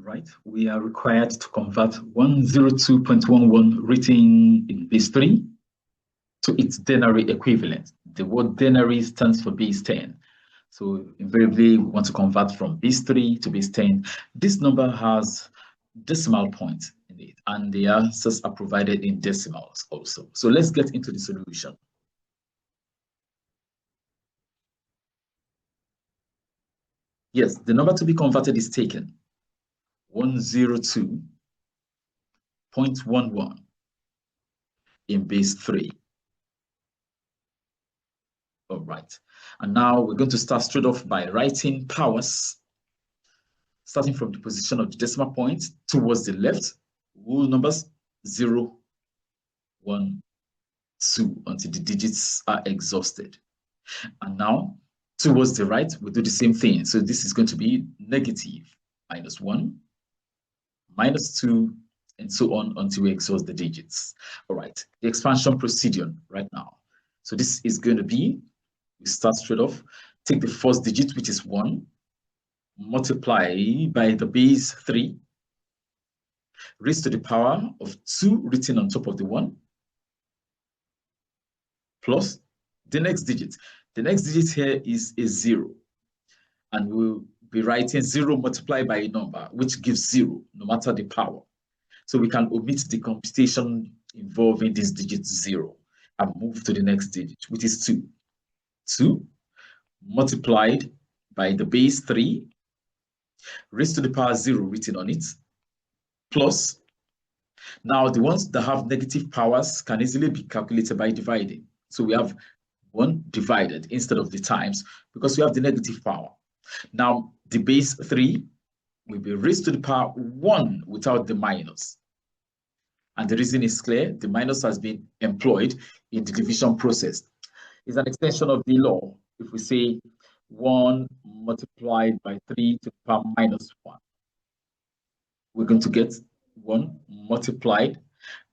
right, we are required to convert 102.11 written in base 3 to its denary equivalent. The word denary stands for base 10. So invariably, we want to convert from base 3 to base 10. This number has decimal points in it, and the answers are provided in decimals also. So let's get into the solution. Yes, the number to be converted is taken. 102.11 in base 3. All right. And now we're going to start straight off by writing powers, starting from the position of the decimal point towards the left, whole numbers 0, 1, 2, until the digits are exhausted. And now towards the right, we do the same thing. So this is going to be negative -1, -2, and so on until we exhaust the digits. All right, the expansion procedure right now. So this is going to be, we start straight off, take the first digit, which is 1, multiply by the base 3, raised to the power of 2 written on top of the 1, plus the next digit. The next digit here is a 0. And we'll be writing 0 multiplied by a number, which gives 0, no matter the power. So we can omit the computation involving this digit 0 and move to the next digit, which is 2. 2 multiplied by the base 3, raised to the power 0 written on it, plus, now the ones that have negative powers can easily be calculated by dividing. So we have 1 divided instead of the times because we have the negative power. Now the base 3 will be raised to the power 1 without the minus. And the reason is clear, the minus has been employed in the division process. It's an extension of the law. If we say 1 multiplied by 3 to the power -1, we're going to get 1 multiplied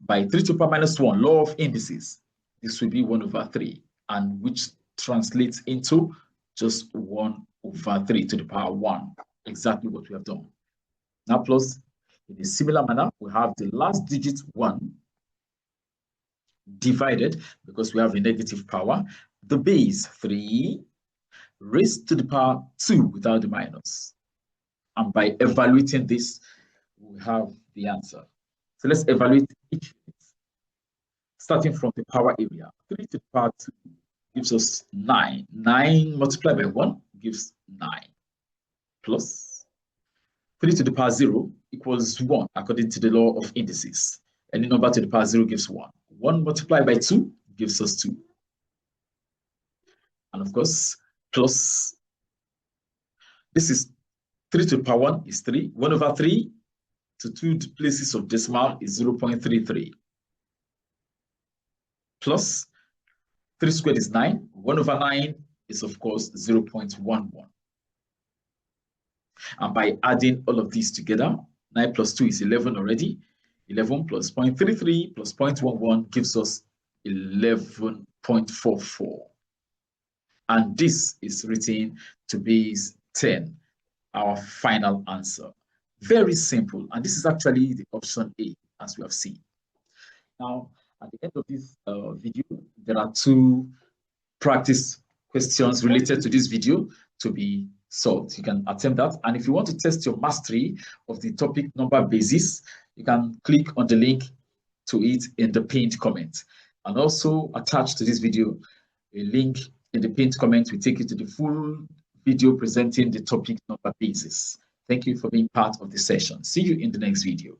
by 3 to the power -1, law of indices. This will be 1/3, and which translates into just 1/3 to the power 1, exactly what we have done. Now plus, in a similar manner, we have the last digit 1 divided, because we have a negative power, the base 3 raised to the power 2 without the minus. And by evaluating this, we have the answer. So let's evaluate each bit. Starting from the power area, 3 to the power 2 gives us 9. 9 multiplied by 1 gives 9. Plus 3 to the power 0 equals 1 according to the law of indices. Any number to the power 0 gives 1. 1 multiplied by 2 gives us 2. And of course, plus, this is 3 to the power 1 is 3. 1/3 to 2 places of decimal is 0.33. Plus 3 squared is 9. 1/9 is, of course, 0.11. And by adding all of these together, 9 plus 2 is 11 already. 11 plus 0.33 plus 0.11 gives us 11.44. And this is written to base 10, our final answer. Very simple. And this is actually the option A, as we have seen. Now, at the end of this video, there are 2 practice questions related to this video to be solved. You can attempt that. And if you want to test your mastery of the topic number basis, you can click on the link to it in the pinned comment. And also attached to this video, a link in the pinned comment will take you to the full video presenting the topic number basis. Thank you for being part of the session. See you in the next video.